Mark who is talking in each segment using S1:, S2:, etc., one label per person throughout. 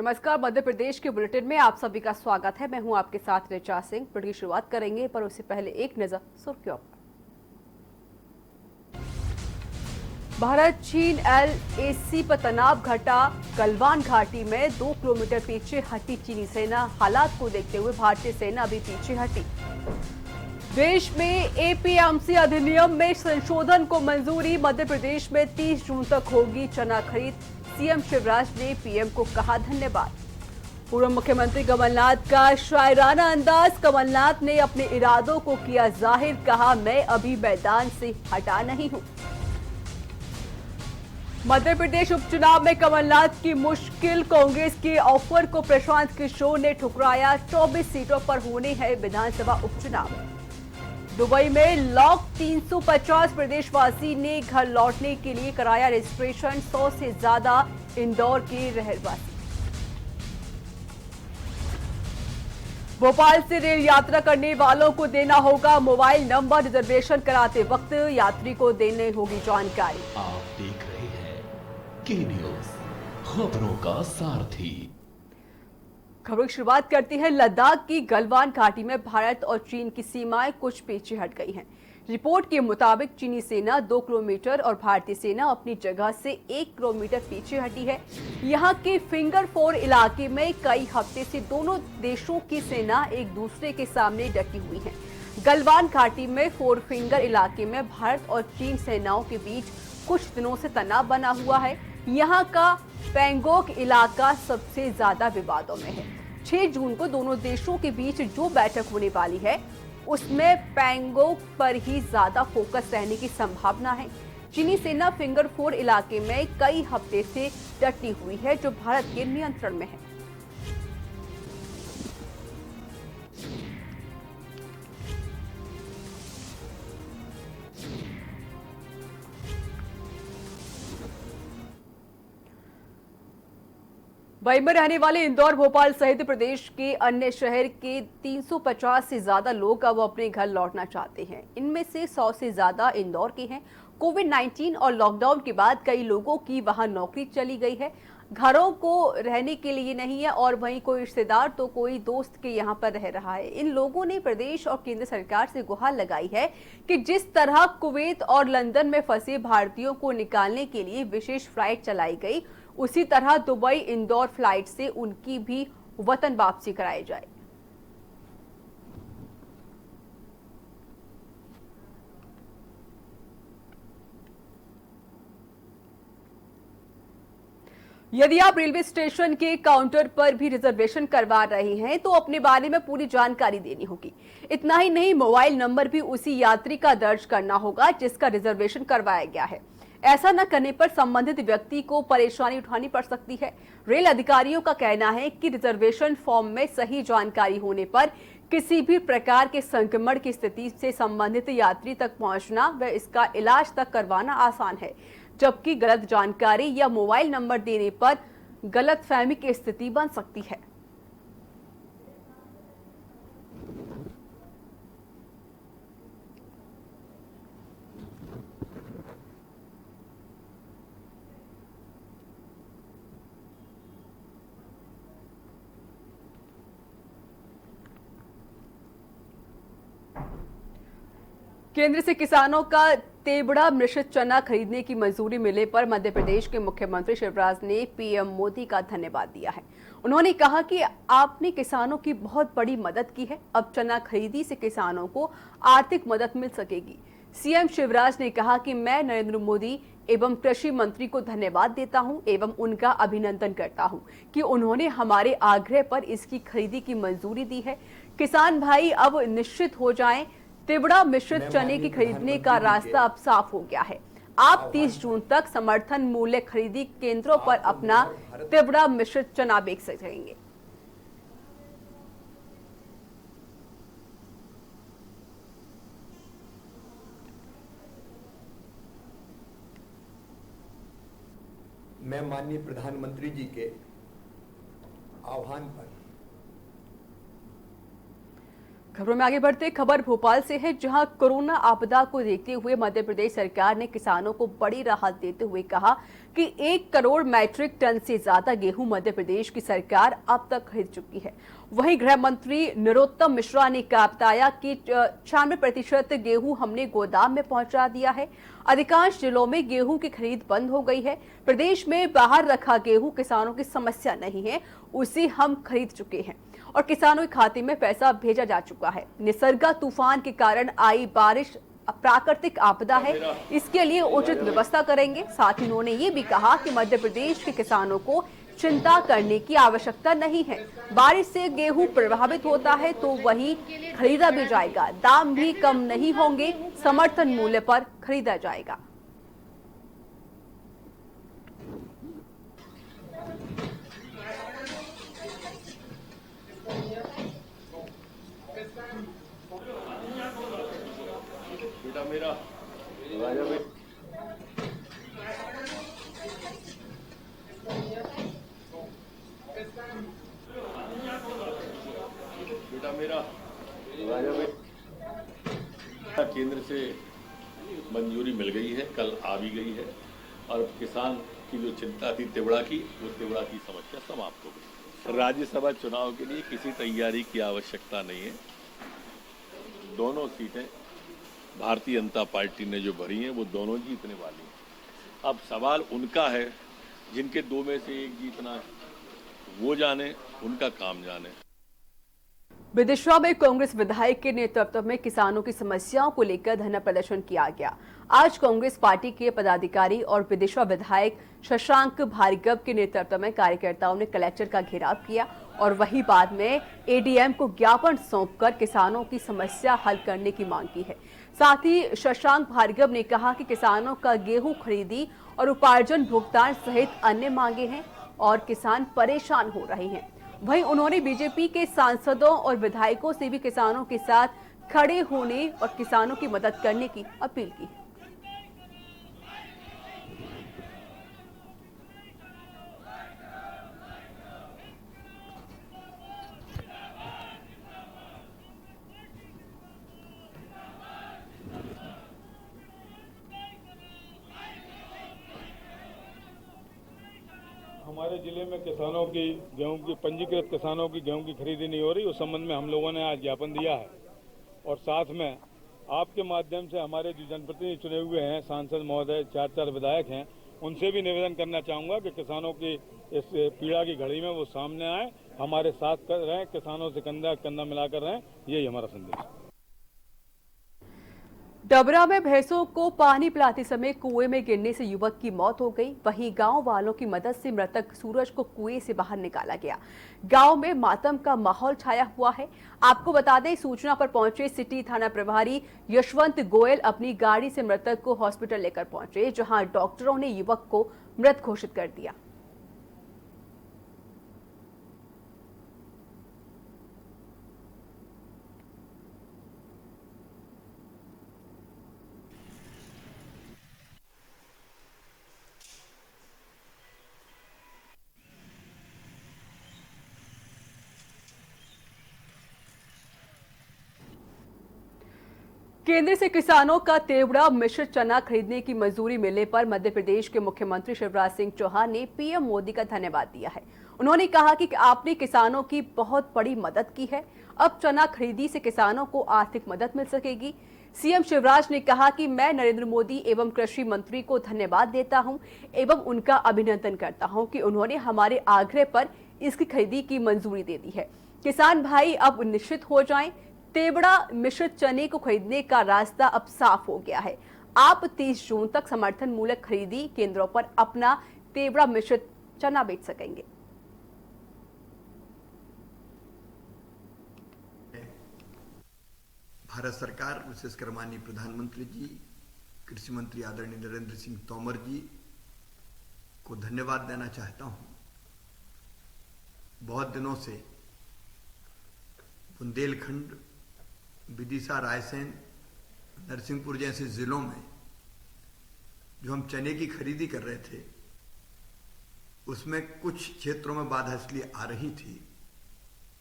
S1: नमस्कार, मध्य प्रदेश के बुलेटिन में आप सभी का स्वागत है। मैं हूं आपके साथ ऋचा सिंह। बुलेटिन की शुरुआत करेंगे, पर उससे पहले एक नजर सुर्खियों पर। भारत चीन LAC पर तनाव घटा। गलवान घाटी में 2 किलोमीटर पीछे हटी चीनी सेना। हालात को देखते हुए भारतीय सेना भी पीछे हटी। देश में APMC अधिनियम में संशोधन को मंजूरी। मध्य प्रदेश में 30 जून तक होगी चना खरीद। सीएम शिवराज ने पीएम को कहा धन्यवाद। पूर्व मुख्यमंत्री कमलनाथ का शायराना अंदाज। कमलनाथ ने अपने इरादों को किया जाहिर, कहा मैं अभी मैदान से हटा नहीं हूं। मध्य प्रदेश उपचुनाव में कमलनाथ की मुश्किल। कांग्रेस के ऑफर को प्रशांत किशोर ने ठुकराया। 24 सीटों पर होने हैं विधानसभा उपचुनाव। दुबई में लॉक 350 प्रदेशवासी ने घर लौटने के लिए कराया रजिस्ट्रेशन। 100 से ज्यादा इंदौर के रहवासी। भोपाल से रेल यात्रा करने वालों को देना होगा मोबाइल नंबर। रिजर्वेशन कराते वक्त यात्री को देने होगी जानकारी।
S2: आप देख रहे हैं के न्यूज, खबरों का सारथी।
S1: खबरों की शुरुआत करती है। लद्दाख की गलवान घाटी में भारत और चीन की सीमाएं कुछ पीछे हट गई हैं। रिपोर्ट के मुताबिक चीनी सेना 2 किलोमीटर और भारतीय सेना अपनी जगह से 1 किलोमीटर पीछे हटी है। यहां के फिंगर 4 इलाके में कई हफ्ते से दोनों देशों की सेना एक दूसरे के सामने डटी हुई है। गलवान घाटी में 4 फिंगर इलाके में भारत और चीन सेनाओं के बीच कुछ दिनों से तनाव बना हुआ है। यहाँ का पैंगोंग इलाका सबसे ज्यादा विवादों में है। 6 जून को दोनों देशों के बीच जो बैठक होने वाली है उसमें पैंगोंग पर ही ज्यादा फोकस रहने की संभावना है। चीनी सेना फिंगर 4 इलाके में कई हफ्ते से डटी हुई है, जो भारत के नियंत्रण में है। वहीं में रहने वाले इंदौर, भोपाल सहित प्रदेश के अन्य शहर के 350 से ज्यादा लोग अब अपने घर लौटना चाहते हैं। इनमें से 100 से ज्यादा इंदौर के हैं। कोविड-19 और लॉकडाउन के बाद कई लोगों की वहां नौकरी चली गई है, घरों को रहने के लिए नहीं है, और वहीं कोई रिश्तेदार तो कोई दोस्त के यहाँ पर रह रहा है। इन लोगों ने प्रदेश और केंद्र सरकार से गुहार लगाई है कि जिस तरह कुवैत और लंदन में फंसे भारतीयों को निकालने के लिए विशेष फ्लाइट चलाई गई, उसी तरह दुबई इंदौर फ्लाइट से उनकी भी वतन वापसी कराई जाए। यदि आप रेलवे स्टेशन के काउंटर पर भी रिजर्वेशन करवा रहे हैं तो अपने बारे में पूरी जानकारी देनी होगी। इतना ही नहीं, मोबाइल नंबर भी उसी यात्री का दर्ज करना होगा जिसका रिजर्वेशन करवाया गया है। ऐसा न करने पर संबंधित व्यक्ति को परेशानी उठानी पड़ सकती है। रेल अधिकारियों का कहना है कि रिजर्वेशन फॉर्म में सही जानकारी होने पर किसी भी प्रकार के संक्रमण की स्थिति से संबंधित यात्री तक पहुंचना व इसका इलाज तक करवाना आसान है, जबकि गलत जानकारी या मोबाइल नंबर देने पर गलतफहमी की स्थिति बन सकती है। केंद्र से किसानों का तेबड़ा मिश्रित चना खरीदने की मंजूरी मिलने पर मध्य प्रदेश के मुख्यमंत्री शिवराज ने पीएम मोदी का धन्यवाद दिया है। उन्होंने कहा कि आपने किसानों की बहुत बड़ी मदद की है। अब चना खरीदी से किसानों को आर्थिक मदद मिल सकेगी। सीएम शिवराज ने कहा कि मैं नरेंद्र मोदी एवं कृषि मंत्री को धन्यवाद देता हूं एवं उनका अभिनंदन करता हूं कि उन्होंने हमारे आग्रह पर इसकी खरीदी की मंजूरी दी है। किसान भाई अब निश्चित हो जाएं, तिबड़ा मिश्रित चने की खरीदने का रास्ता अब साफ हो गया है। आप 30 जून तक समर्थन मूल्य खरीदी केंद्रों पर अपना तिबड़ा मिश्रित चना बेच सकेंगे।
S3: मैं माननीय प्रधानमंत्री जी के आह्वान पर
S1: खबरों में आगे बढ़ते खबर भोपाल से है, जहां कोरोना आपदा को देखते हुए मध्य प्रदेश सरकार ने किसानों को बड़ी राहत देते हुए कहा कि 1 करोड़ मैट्रिक टन से ज्यादा गेहूं मध्य प्रदेश की सरकार अब तक खरीद चुकी है। वहीं गृह मंत्री नरोत्तम मिश्रा ने बताया कि 96% गेहूं हमने गोदाम में पहुंचा दिया है। अधिकांश जिलों में गेहूं की खरीद बंद हो गई है। प्रदेश में बाहर रखा गेहूं किसानों की समस्या नहीं है, उसे हम खरीद चुके हैं और किसानों के खाते में पैसा भेजा जा चुका है। निसर्गा तूफान के कारण आई बारिश प्राकृतिक आपदा है, इसके लिए उचित व्यवस्था करेंगे। साथ ही उन्होंने ये भी कहा कि मध्य प्रदेश के किसानों को चिंता करने की आवश्यकता नहीं है। बारिश से गेहूं प्रभावित होता है तो वही खरीदा भी जाएगा, दाम भी कम नहीं होंगे, समर्थन मूल्य पर खरीदा जाएगा।
S2: बेटा मेरा राजा बेटा मेरा राजा केंद्र से मंजूरी मिल गई है, कल आ भी गई है और किसान की जो चिंता थी तिवड़ा की, वो तिवड़ा की समस्या समाप्त हो गई। राज्यसभा चुनाव के लिए किसी तैयारी की आवश्यकता नहीं है। दोनों सीटें भारतीय जनता पार्टी ने जो भरी हैं वो दोनों जीतने वाली हैं। अब सवाल उनका है, जिनके 2 में से 1 जीतना है वो जाने, उनका काम जाने।
S1: विदिशा में कांग्रेस विधायक के नेतृत्व में किसानों की समस्याओं को लेकर धरना प्रदर्शन किया गया। आज कांग्रेस पार्टी के पदाधिकारी और विदिशा विधायक शशांक भार्गव के नेतृत्व में कार्यकर्ताओं ने कलेक्टर का घेराव किया और वही बाद में एडीएम को ज्ञापन सौंपकर किसानों की समस्या हल करने की मांग की है। साथ ही शशांक भार्गव ने कहा कि किसानों का गेहूं खरीदी और उपार्जन भुगतान सहित अन्य मांगे हैं और किसान परेशान हो रहे हैं। वहीं उन्होंने बीजेपी के सांसदों और विधायकों से भी किसानों के साथ खड़े होने और किसानों की मदद करने की अपील की।
S4: हमारे जिले में किसानों की गेहूं की पंजीकृत किसानों की गेहूं की खरीदी नहीं हो रही, उस संबंध में हम लोगों ने आज ज्ञापन दिया है और साथ में आपके माध्यम से हमारे जो जनप्रतिनिधि चुने हुए हैं सांसद महोदय 4 विधायक हैं, उनसे भी निवेदन करना चाहूंगा कि किसानों की इस पीड़ा की घड़ी में वो सामने आए, हमारे साथ रहें, किसानों से कंधा कंधा मिलाकर रहें, यही हमारा संदेश है।
S1: डबरा में भैंसों को पानी पिलाते समय कुएं में गिरने से युवक की मौत हो गई। वहीं गांव वालों की मदद से मृतक सूरज को कुएं से बाहर निकाला गया। गांव में मातम का माहौल छाया हुआ है। आपको बता दें, सूचना पर पहुंचे सिटी थाना प्रभारी यशवंत गोयल अपनी गाड़ी से मृतक को हॉस्पिटल लेकर पहुंचे, जहां डॉक्टरों ने युवक को मृत घोषित कर दिया। केंद्र से किसानों का तेवड़ा मिश्रित चना खरीदने की मंजूरी मिलने पर मध्य प्रदेश के मुख्यमंत्री शिवराज सिंह चौहान ने पीएम मोदी का धन्यवाद दिया है। उन्होंने कहा कि आपने किसानों की बहुत बड़ी मदद की है। अब चना खरीदी से किसानों को आर्थिक मदद मिल सकेगी। सीएम शिवराज ने कहा कि मैं नरेंद्र मोदी एवं कृषि मंत्री को धन्यवाद देता हूं एवं उनका अभिनंदन करता हूं कि उन्होंने हमारे आग्रह पर इसकी खरीदी की मंजूरी दे दी है। किसान भाई अब निश्चित हो जाएं, तेवड़ा मिश्रित चने को खरीदने का रास्ता अब साफ हो गया है। आप 30 जून तक समर्थन मूल्य खरीदी केंद्रों पर अपना तेवड़ा मिश्रित चना बेच सकेंगे।
S3: भारत सरकार, विशेषकर माननीय प्रधानमंत्री जी, कृषि मंत्री आदरणीय नरेंद्र सिंह तोमर जी को धन्यवाद देना चाहता हूं। बहुत दिनों से बुंदेलखंड, विदिशा, रायसेन, नरसिंहपुर जैसे जिलों में जो हम चने की खरीदी कर रहे थे, उसमें कुछ क्षेत्रों में बाधा इसलिए आ रही थी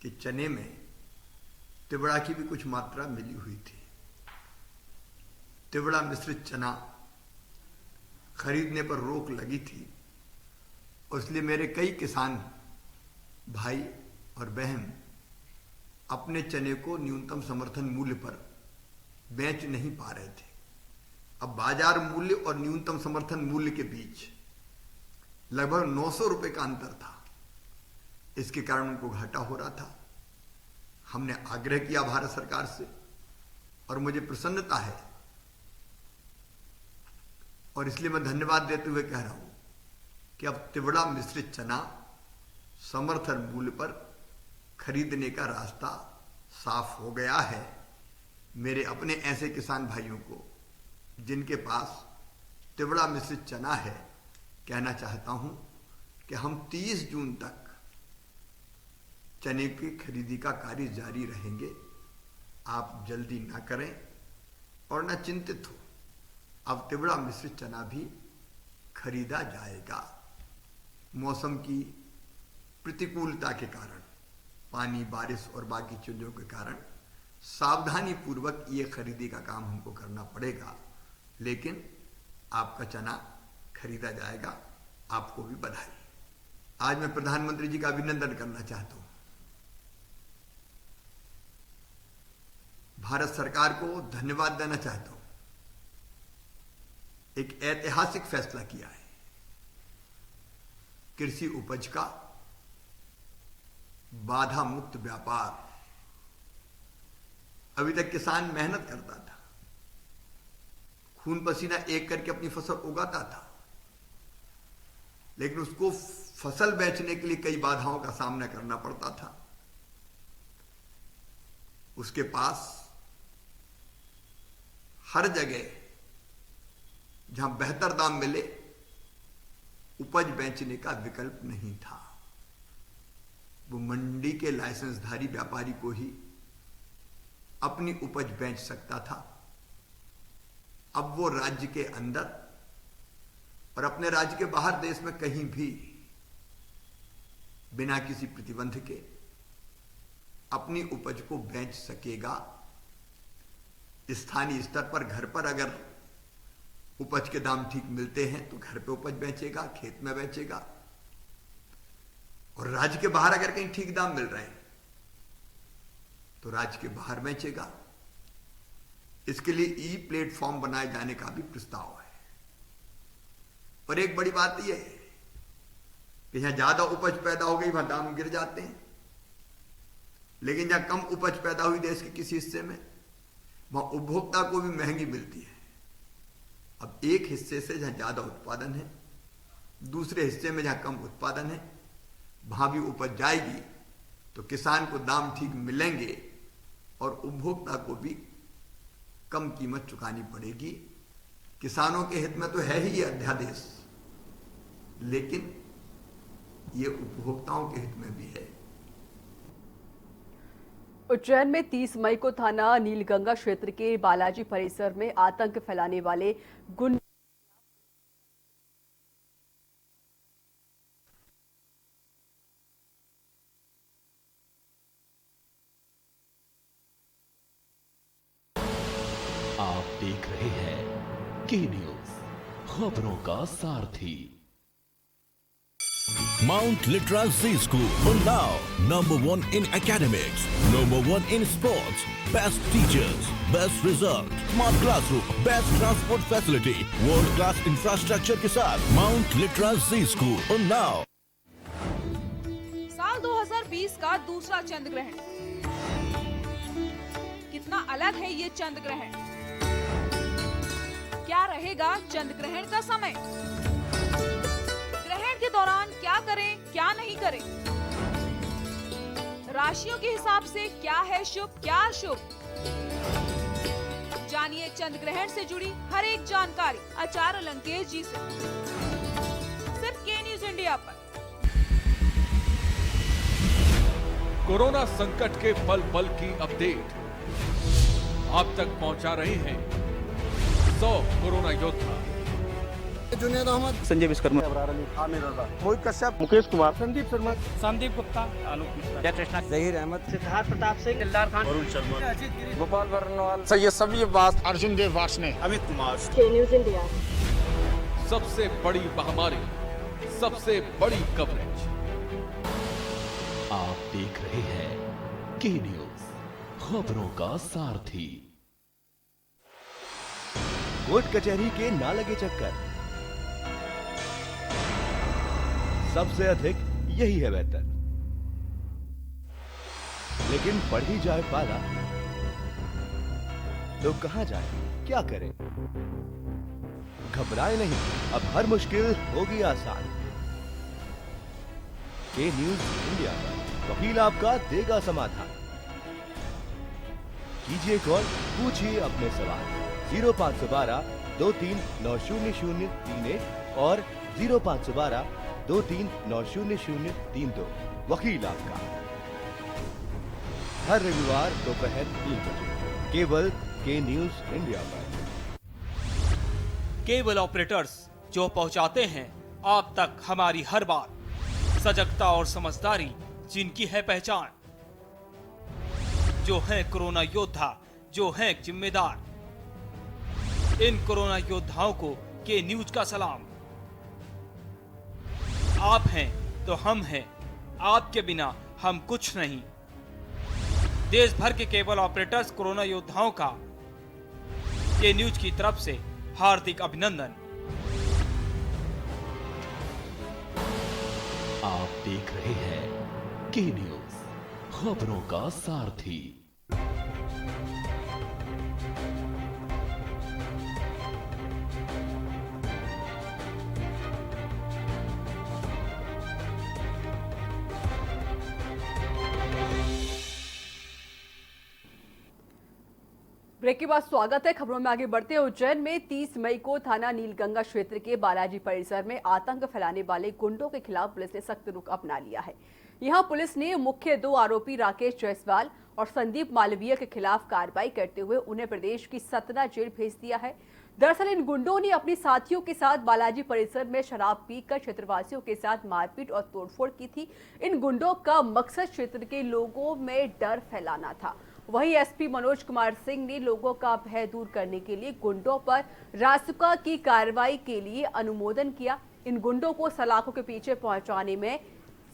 S3: कि चने में तिवड़ा की भी कुछ मात्रा मिली हुई थी। तिवड़ा मिश्रित चना खरीदने पर रोक लगी थी, इसलिए मेरे कई किसान भाई और बहन अपने चने को न्यूनतम समर्थन मूल्य पर बेच नहीं पा रहे थे। अब बाजार मूल्य और न्यूनतम समर्थन मूल्य के बीच लगभग 900 रुपए का अंतर था। इसके कारण उनको घाटा हो रहा था। हमने आग्रह किया भारत सरकार से और मुझे प्रसन्नता है और इसलिए मैं धन्यवाद देते हुए कह रहा हूं कि अब तिवड़ा मिश्रित चना समर्थन मूल्य पर खरीदने का रास्ता साफ हो गया है। मेरे अपने ऐसे किसान भाइयों को जिनके पास तिवड़ा मिश्रित चना है, कहना चाहता हूं कि हम 30 जून तक चने की खरीदी का कार्य जारी रहेंगे। आप जल्दी ना करें और ना चिंतित हो, अब तिवड़ा मिश्रित चना भी खरीदा जाएगा। मौसम की प्रतिकूलता के कारण, पानी, बारिश और बाकी चीजों के कारण सावधानी पूर्वक ये खरीदी का काम हमको करना पड़ेगा, लेकिन आपका चना खरीदा जाएगा। आपको भी बधाई। आज मैं प्रधानमंत्री जी का अभिनंदन करना चाहता हूं। भारत सरकार को धन्यवाद देना चाहता हूं। एक ऐतिहासिक फैसला किया है। कृषि उपज का बाधा मुक्त व्यापार। अभी तक किसान मेहनत करता था, खून पसीना एक करके अपनी फसल उगाता था, लेकिन उसको फसल बेचने के लिए कई बाधाओं का सामना करना पड़ता था। उसके पास हर जगह जहां बेहतर दाम मिले उपज बेचने का विकल्प नहीं था। वो मंडी के लाइसेंसधारी व्यापारी को ही अपनी उपज बेच सकता था। अब वो राज्य के अंदर और अपने राज्य के बाहर देश में कहीं भी बिना किसी प्रतिबंध के अपनी उपज को बेच सकेगा। स्थानीय स्तर पर घर पर अगर उपज के दाम ठीक मिलते हैं तो घर पे उपज बेचेगा, खेत में बेचेगा, और राज्य के बाहर अगर कहीं ठीक दाम मिल रहे हैं तो राज्य के बाहर बेचेगा। इसके लिए ई प्लेटफॉर्म बनाए जाने का भी प्रस्ताव है। और एक बड़ी बात यह है कि जहां ज्यादा उपज पैदा हो गई वहां दाम गिर जाते हैं, लेकिन जहां कम उपज पैदा हुई देश के किसी हिस्से में, वहां उपभोक्ता को भी महंगी मिलती है। अब एक हिस्से से जहां ज्यादा उत्पादन है, दूसरे हिस्से में जहां कम उत्पादन है, वहां भी उपज जाएगी तो किसान को दाम ठीक मिलेंगे और उपभोक्ता को भी कम कीमत चुकानी पड़ेगी। किसानों के हित में तो है ही ये अध्यादेश, लेकिन ये उपभोक्ताओं के हित में भी है।
S1: उज्जैन में 30 मई को थाना नीलगंगा क्षेत्र के बालाजी परिसर में आतंक फैलाने वाले गुंडे
S5: आप देख रहे हैं के न्यूज, खबरों का सारथी।
S6: Mount Litra Z School, Unnao, #1 in academics, #1 in sports, best teachers, best result, smart classroom, best transport facility, world class infrastructure के साथ Mount Litra Z School, Unnao।
S7: साल 2020 का दूसरा चंद्र ग्रहण। कितना अलग है ये चंद्र ग्रहण। क्या रहेगा चंद्र ग्रहण का समय? ग्रहण के दौरान क्या करें, क्या नहीं करें? राशियों के हिसाब से क्या है शुभ, क्या अशुभ? जानिए चंद्र ग्रहण से जुड़ी हर एक जानकारी आचार्य लंकेश जी से, सिर्फ के न्यूज इंडिया पर।
S5: कोरोना संकट के पल पल की अपडेट आप तक पहुंचा रहे हैं 100 कोरोना योद्धा।
S8: जुनेद अहमद,
S9: संजय विश्वकर्मा,
S8: आमिर रजा, मोहित कश्यप, मुकेश कुमार, संदीप शर्मा,
S9: संदीप गुप्ता, आलोक मिश्रा, जयकृष्णा,
S8: जहीर अहमद,
S9: सिद्धार्थ प्रताप सिंह, दिलदार खान,
S8: अरुण शर्मा,
S9: गोपाल वर्णवाल,
S8: सैयद सभी अब्बास, अर्जुन देव वार्ष्णेय, अमित कुमार।
S7: News India.
S5: सबसे बड़ी महामारी, सबसे बड़ी कवरेज। आप देख रहे हैं के न्यूज़, खबरों का सारथी।
S6: कोर्ट कचहरी के ना लगे चक्कर, सबसे अधिक यही है बेहतर। लेकिन बढ़ ही जाए पाला तो कहां जाए, क्या करें? घबराए नहीं, अब हर मुश्किल होगी आसान। के न्यूज़ इंडिया पर वकील आपका देगा समाधान। कीजिए कॉल, पूछिए अपने सवाल। 0512 23900031 और 0512 23900032। वकील आपका, हर रविवार दोपहर 3 बजे केवल के न्यूज़ इंडिया पर।
S10: केबल ऑपरेटर्स जो पहुंचाते हैं आप तक हमारी हर बात, सजगता और समझदारी जिनकी है पहचान, जो है कोरोना योद्धा, जो है जिम्मेदार। इन कोरोना योद्धाओं को के न्यूज का सलाम। आप हैं तो हम हैं, आपके बिना हम कुछ नहीं। देश भर के केबल ऑपरेटर्स कोरोना योद्धाओं का के न्यूज की तरफ से हार्दिक अभिनंदन।
S5: आप देख रहे हैं के न्यूज़, खबरों का सारथी।
S1: ब्रेक के बाद स्वागत है। खबरों में आगे बढ़ते हैं। उज्जैन में 30 मई को थाना नीलगंगा क्षेत्र के बालाजी परिसर में आतंक फैलाने वाले गुंडों के खिलाफ पुलिस ने सख्त रुख अपना लिया है। यहां पुलिस ने मुख्य 2 आरोपी राकेश जायसवाल और संदीप मालवीय के खिलाफ कार्रवाई करते हुए उन्हें प्रदेश की सतना जेल भेज दिया है। दरअसल इन गुंडों ने अपने साथियों के साथ बालाजी परिसर में शराब पीकर क्षेत्रवासियों के साथ मारपीट और तोड़फोड़ की थी। इन गुंडों का मकसद क्षेत्र के लोगों में डर फैलाना था। वहीं एसपी मनोज कुमार सिंह ने लोगों का भय दूर करने के लिए गुंडों पर रासुका की कार्रवाई के लिए अनुमोदन किया। इन गुंडों को सलाखों के पीछे पहुंचाने में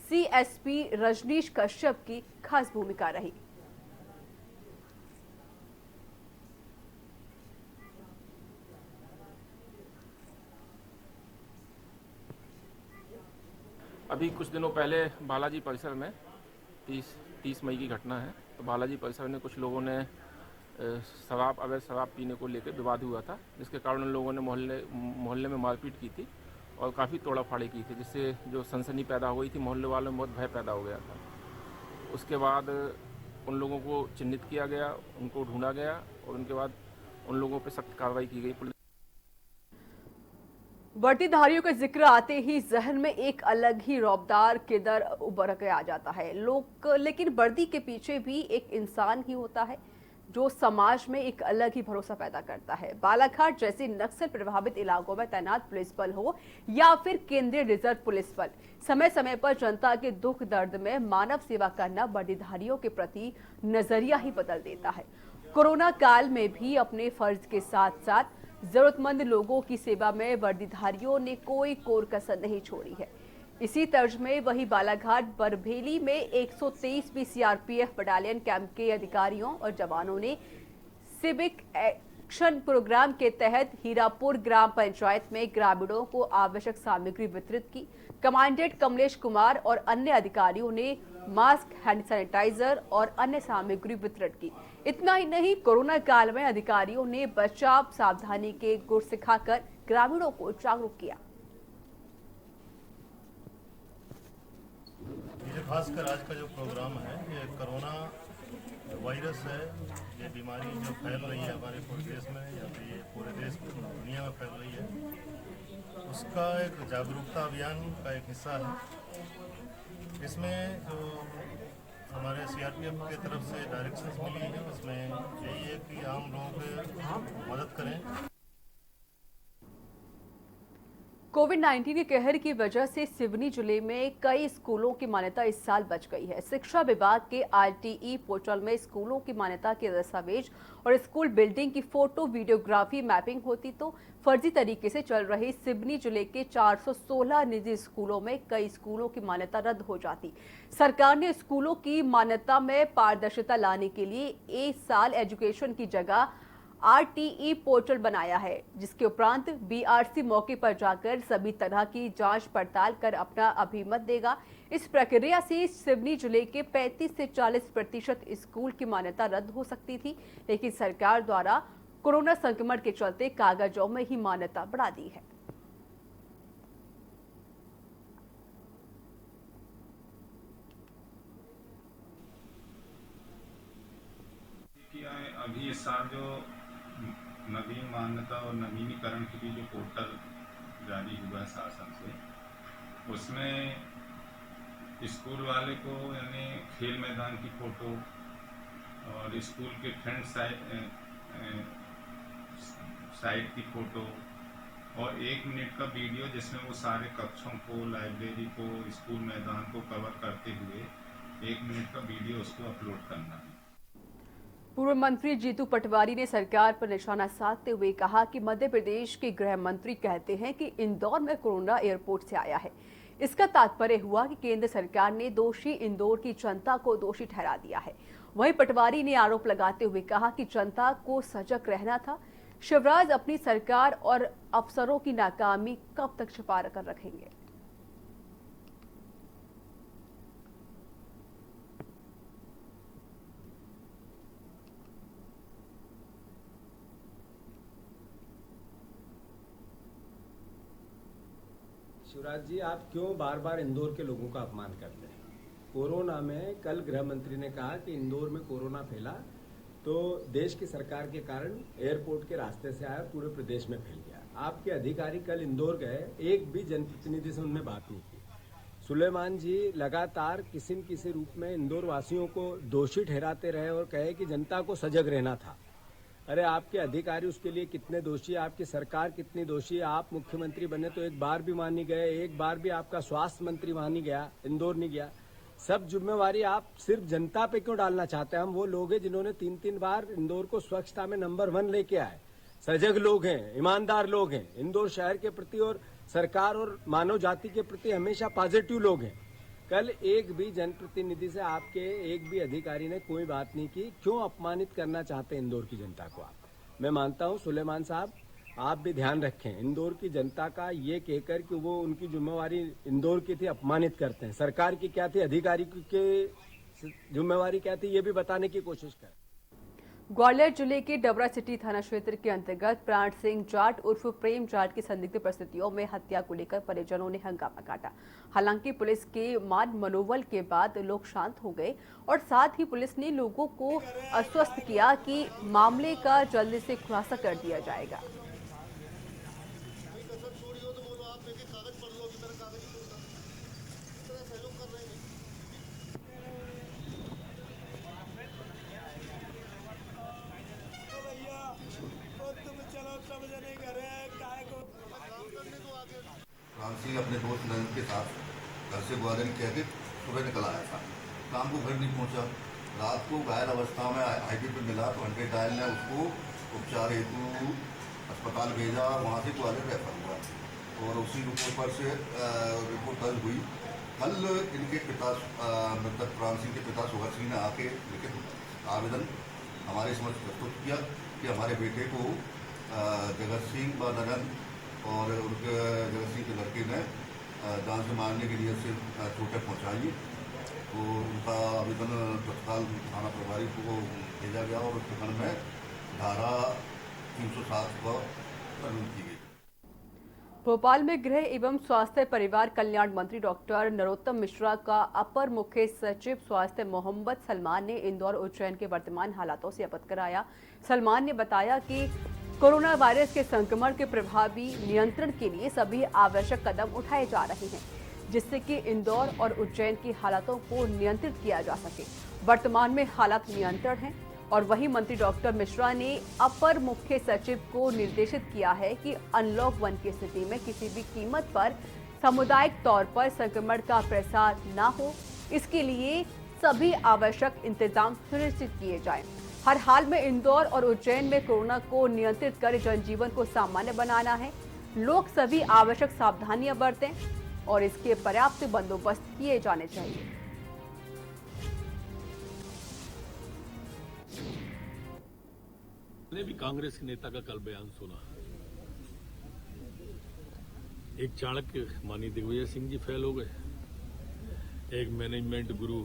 S1: सीएसपी रजनीश कश्यप की खास भूमिका रही।
S11: अभी कुछ दिनों पहले बालाजी परिसर में 30 मई की घटना है। तो बालाजी परिसर में कुछ लोगों ने अवैध शराब पीने को लेकर विवाद हुआ था, जिसके कारण उन लोगों ने मोहल्ले में मारपीट की थी और काफ़ी तोड़ाफाड़ी की थी, जिससे जो सनसनी पैदा हुई थी, मोहल्ले वालों में बहुत भय पैदा हो गया था। उसके बाद उन लोगों को चिन्हित किया गया, उनको ढूंढा गया और उनके बाद उन लोगों पर सख्त कार्रवाई की गई।
S1: वर्दीधारियों का जिक्र आते ही जहन में एक अलग ही रौबदार किरदार उभर के आ जाता है। लेकिन वर्दी के पीछे भी एक इंसान ही होता है जो समाज में एक अलग ही भरोसा पैदा करता है। बालाघाट जैसे नक्सल प्रभावित इलाकों में तैनात पुलिस बल हो या फिर केंद्रीय रिजर्व पुलिस बल, समय समय पर जनता के दुख दर्द में मानव सेवा करना वर्दीधारियों के प्रति नजरिया ही बदल देता है। कोरोना काल में भी अपने फर्ज के साथ साथ जरूरतमंद लोगों की सेवा में वर्दीधारियों ने कोई कोर कसर नहीं छोड़ी है। इसी तर्ज में वही बालाघाट बरभेली में 123वीं सीआरपीएफ बटालियन कैंप के अधिकारियों और जवानों ने सिविक एक्शन प्रोग्राम के तहत हीरापुर ग्राम पंचायत में ग्रामीणों को आवश्यक सामग्री वितरित की। कमांडेंट कमलेश कुमार और अन्य अधिकारियों ने मास्क, हैंड सैनिटाइजर और अन्य सामग्री वितरित की। इतना ही नहीं, कोरोना काल में अधिकारियों ने बचाव सावधानी के गुर सिखाकर ग्रामीणों को जागरूक किया।
S12: ये खासकर आज का जो प्रोग्राम है, ये कोरोना वायरस है, ये बीमारी जो फैल रही है हमारे पूरे देश में या फिर ये पूरे देश में दुनिया में फैल रही है, उसका एक जागरूकता अभियान का एक हिस्सा है। इसमें जो हमारे सीआरपीएफ की तरफ से डायरेक्शंस मिली है, उसमें यही है कि आम लोगों की मदद करें।
S1: कोविड-19 के कहर की वजह से सिवनी जिले में कई स्कूलों की मान्यता इस साल बच गई है। शिक्षा विभाग के RTE पोर्टल में स्कूलों की मान्यता के दस्तावेज और स्कूल बिल्डिंग की फोटो वीडियोग्राफी मैपिंग होती तो फर्जी तरीके से चल रही सिवनी जिले के 416 निजी स्कूलों में कई स्कूलों की मान्यता रद्द हो जाती। सरकार ने स्कूलों की मान्यता में पारदर्शिता लाने के लिए इस साल एजुकेशन की जगह RTE पोर्टल बनाया है, जिसके उपरांत BRC मौके पर जाकर सभी तरह की जांच पड़ताल कर अपना अभिमत देगा। इस प्रक्रिया से सिवनी जिले के 35 से 40% स्कूल की मान्यता रद्द हो सकती थी, लेकिन सरकार द्वारा कोरोना संक्रमण के चलते कागजों में ही मान्यता बढ़ा दी है।
S13: अभी इस साल जो नवीन मान्यता और नवीनीकरण के लिए जो पोर्टल जारी हुआ है शासन से, उसमें स्कूल वाले को यानी खेल मैदान की फोटो और स्कूल के फ्रंट साइड की फोटो और 1 मिनट का वीडियो जिसमें वो सारे कक्षों को, लाइब्रेरी को, स्कूल मैदान को कवर करते हुए 1 मिनट का वीडियो उसको अपलोड करना है।
S1: पूर्व मंत्री जीतू पटवारी ने सरकार पर निशाना साधते हुए कहा कि मध्य प्रदेश के गृह मंत्री कहते हैं कि इंदौर में कोरोना एयरपोर्ट से आया है। इसका तात्पर्य हुआ कि केंद्र सरकार ने दोषी इंदौर की जनता को दोषी ठहरा दिया है। वहीं पटवारी ने आरोप लगाते हुए कहा कि जनता को सजग रहना था। शिवराज अपनी सरकार और अफसरों की नाकामी कब तक छिपा कर रखेंगे?
S14: शिवराज जी, आप क्यों बार बार इंदौर के लोगों का अपमान करते हैं? कोरोना में कल गृह मंत्री ने कहा कि इंदौर में कोरोना फैला तो देश की सरकार के कारण एयरपोर्ट के रास्ते से आया, पूरे प्रदेश में फैल गया। आपके अधिकारी कल इंदौर गए, एक भी जनप्रतिनिधि से उनने बात नहीं की। सुलेमान जी लगातार किसी न किसी रूप में इंदौर वासियों को दोषी ठहराते रहे और कहे कि जनता को सजग रहना था। अरे आपके अधिकारी उसके लिए कितने दोषी है, आपकी सरकार कितनी दोषी है? आप मुख्यमंत्री बने तो एक बार भी मान नहीं गए, एक बार भी आपका स्वास्थ्य मंत्री वहां नहीं गया, इंदौर नहीं गया। सब जिम्मेवारी आप सिर्फ जनता पे क्यों डालना चाहते हैं? हम वो लोग हैं जिन्होंने 3-3 बार इंदौर को स्वच्छता में नंबर 1 लेके आए। सजग लोग हैं, ईमानदार लोग हैं, इंदौर शहर के प्रति और सरकार और मानव जाति के प्रति हमेशा पॉजिटिव लोग हैं। कल एक भी जनप्रतिनिधि से आपके एक भी अधिकारी ने कोई बात नहीं की। क्यों अपमानित करना चाहते हैं इंदौर की जनता को आप? मैं मानता हूं सुलेमान साहब, आप भी ध्यान रखें। इंदौर की जनता का ये कहकर कि वो उनकी जिम्मेवारी इंदौर की थी, अपमानित करते हैं। सरकार की क्या थी, अधिकारी की जिम्मेवारी क्या थी, ये भी बताने की कोशिश करें।
S1: ग्वालियर जिले के डबरा सिटी थाना क्षेत्र के अंतर्गत प्राण सिंह जाट उर्फ प्रेम जाट की संदिग्ध परिस्थितियों में हत्या को लेकर परिजनों ने हंगामा काटा। हालांकि पुलिस के मान मनोबल के बाद लोग शांत हो गए और साथ ही पुलिस ने लोगों को आश्वस्त किया कि मामले का जल्दी से खुलासा कर दिया जाएगा।
S15: राम सिंह अपने दोस्त नरेंद्र के साथ घर से ग्वालियर कह के सुबह निकल आया था। शाम को घर नहीं पहुंचा। रात को घायल अवस्था में हाईवे पे मिला तो 100 डायल ने उसको उपचार हेतु अस्पताल भेजा, वहाँ से ग्वालियर रेफर हुआ और उसी रिपोर्ट पर से रिपोर्ट दर्ज हुई। कल इनके पिता मतलब प्राण सिंह के पिता सुहर सिंह ने आके लिखित आवेदन हमारे समक्ष प्रस्तुत किया कि हमारे बेटे को जगत सिंह व नरेंद्र और उनके जगत सिंह के लड़के ने जान से मारने के लिए से चोटें पहुँचाई। तो उनका आवेदन तत्काल थाना प्रभारी को भेजा गया और उस प्रकरण में धारा 307 पर कानून की गई।
S1: भोपाल में गृह एवं स्वास्थ्य परिवार कल्याण मंत्री डॉक्टर नरोत्तम मिश्रा का अपर मुख्य सचिव स्वास्थ्य मोहम्मद सलमान ने इंदौर उज्जैन के वर्तमान हालातों से अवगत कराया। सलमान ने बताया कि कोरोना वायरस के संक्रमण के प्रभावी नियंत्रण के लिए सभी आवश्यक कदम उठाए जा रहे हैं, जिससे कि इंदौर और उज्जैन की हालातों को नियंत्रित किया जा सके। वर्तमान में हालात नियंत्रण हैं। और वहीं मंत्री डॉक्टर मिश्रा ने अपर मुख्य सचिव को निर्देशित किया है कि अनलॉक 1 की स्थिति में किसी भी कीमत पर सामुदायिक तौर पर संक्रमण का प्रसार न हो, इसके लिए सभी आवश्यक इंतजाम सुनिश्चित किए जाएं। हर हाल में इंदौर और उज्जैन में कोरोना को नियंत्रित कर जनजीवन को सामान्य बनाना है। लोग सभी आवश्यक सावधानियां बरतें और इसके पर्याप्त बंदोबस्त किए जाने चाहिए।
S2: मैंने भी कांग्रेस के नेता का कल बयान सुना। एक चाणक्य मानी दिग्विजय सिंह जी फेल हो गए, एक मैनेजमेंट गुरु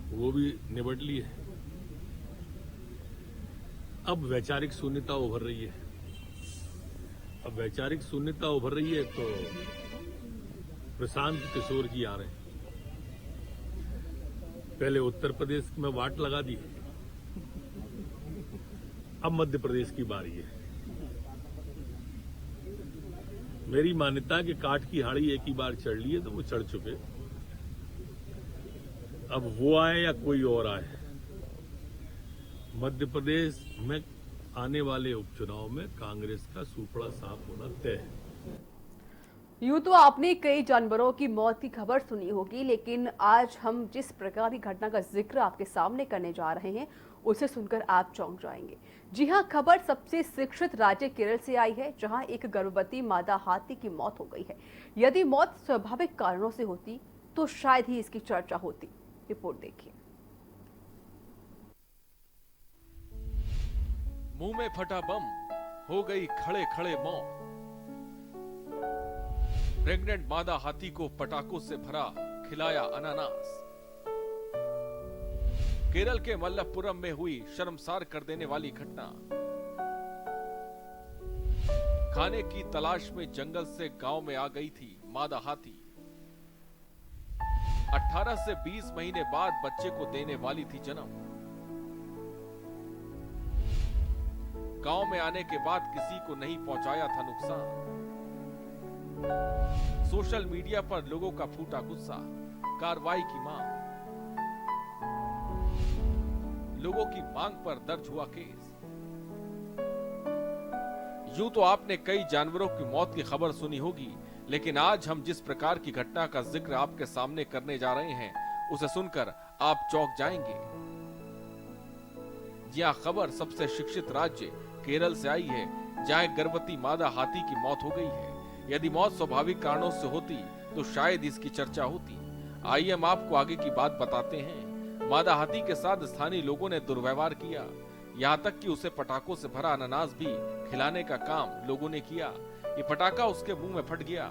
S2: वो भी निबट लिए। अब वैचारिक शून्यता उभर रही है। अब वैचारिक शून्यता उभर रही है तो प्रशांत किशोर जी आ रहे हैं। पहले उत्तर प्रदेश में वाट लगा दी, अब मध्य प्रदेश की बारी है। मेरी मान्यता है कि काठ की हाड़ी एक ही बार चढ़ ली है तो वो चढ़ चुके। अब वो आए या कोई और आए, मध्य प्रदेश में आने वाले उपचुनाव में कांग्रेस का सूपड़ा साफ होना तय है।
S1: यूं तो आपने कई जानवरों की मौत की खबर सुनी होगी, लेकिन आज हम जिस प्रकार की घटना का जिक्र आपके सामने करने जा रहे हैं उसे सुनकर आप चौंक जाएंगे। जी हां, खबर सबसे शिक्षित राज्य केरल से आई है, जहां एक गर्भवती मादा हाथी की मौत हो गई है। यदि मौत स्वाभाविक कारणों से होती तो शायद ही इसकी चर्चा होती। रिपोर्ट देखिए।
S16: मुंह में फटा बम, हो गई खड़े खड़े मौत। प्रेग्नेंट मादा हाथी को पटाखों से भरा खिलाया अनानास। केरल के मल्लपुरम में हुई शर्मसार कर देने वाली घटना। खाने की तलाश में जंगल से गांव में आ गई थी मादा हाथी। 18 से 20 महीने बाद बच्चे को देने वाली थी जन्म। गांव में आने के बाद किसी को नहीं पहुंचाया था नुकसान। सोशल मीडिया पर लोगों का फूटा गुस्सा, कार्रवाई की मांग। लोगों की मांग पर दर्ज हुआ केस। यूं तो आपने कई जानवरों की मौत की खबर सुनी होगी, लेकिन आज हम जिस प्रकार की घटना का जिक्र आपके सामने करने जा रहे हैं उसे सुनकर आप चौंक जाएंगे। जी हां, खबर सबसे शिक्षित राज्य केरल से आई है, जहां गर्भवती मादा हाथी की मौत हो गई है। यदि मौत स्वाभाविक कारणों से होती तो शायद इसकी चर्चा होती। आइए हम आपको आगे की बात बताते हैं। मादा हाथी के साथ स्थानीय लोगों ने दुर्व्यवहार किया, यहाँ तक कि उसे पटाखों से भरा अनानास भी खिलाने का काम लोगों ने किया। ये पटाखा उसके मुंह में फट गया।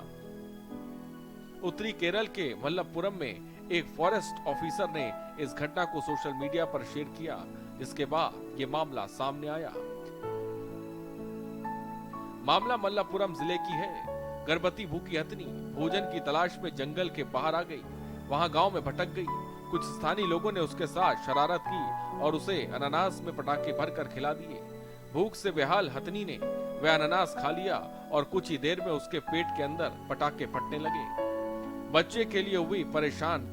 S16: उत्तरी केरल के मल्लपुरम में एक फॉरेस्ट ऑफिसर ने इस घटना को सोशल मीडिया पर शेयर किया, जिसके बाद ये मामला सामने आया। मामला मल्लपुरम जिले की है। गर्भवती भूखी हथनी भोजन की तलाश में जंगल के बाहर आ गई। वहां गांव में भटक गई। कुछ स्थानीय लोगों ने उसके साथ शरारत की और उसे अनानास में पटाखे भरकर खिला दिए। भूख से बेहाल हथनी ने वह अनानास खा लिया और कुछ ही देर में उसके पेट के अंदर पटाखे फटने लगे। बच्चे के लिए हुई परेशान।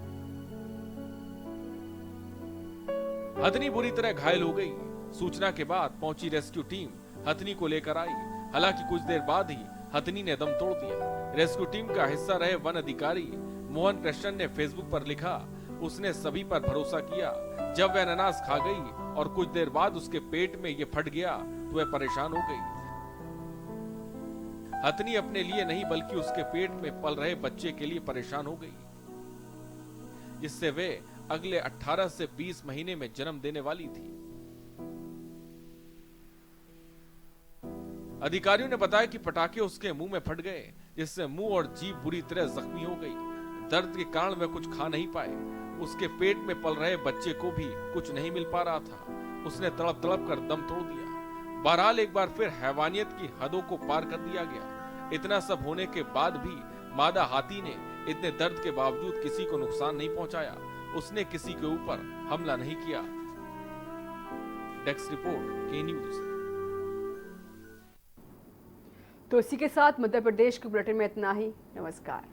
S16: हथनी बुरी तरह घायल हो गई। सूचना के बाद पहुंची रेस्क्यू टीम हथनी को लेकर आई। हालांकि कुछ देर बाद ही हथनी ने दम तोड़ दिया। रेस्क्यू टीम का हिस्सा रहे वन अधिकारी मोहन कृष्णन ने फेसबुक पर लिखा, उसने सभी पर भरोसा किया। जब वह अनानास खा गई और कुछ देर बाद उसके पेट में ये फट गया तो वह परेशान हो गई। हथनी अपने लिए नहीं बल्कि उसके पेट में पल रहे बच्चे के लिए परेशान हो गई, जिससे वे अगले 18 से 20 महीने में जन्म देने वाली थी। अधिकारियों ने बताया कि पटाखे उसके मुंह में फट गए, जिससे मुंह और जीभ बुरी तरह जख्मी हो गई। दर्द के कारण वह कुछ खा नहीं पाए। उसके पेट में पल रहे बच्चे को भी कुछ नहीं मिल पा रहा था। उसने तड़प तड़प कर दम तोड़ दिया। बहरहाल एक बार फिर हैवानियत की हदों को पार कर दिया गया। इतना सब होने के बाद भी मादा हाथी ने इतने दर्द के बावजूद किसी को नुकसान नहीं पहुंचाया। उसने किसी के ऊपर हमला नहीं किया। डेस्क रिपोर्ट, के न्यूज।
S1: तो इसी के साथ मध्य प्रदेश के बुलेटिन में इतना ही। नमस्कार।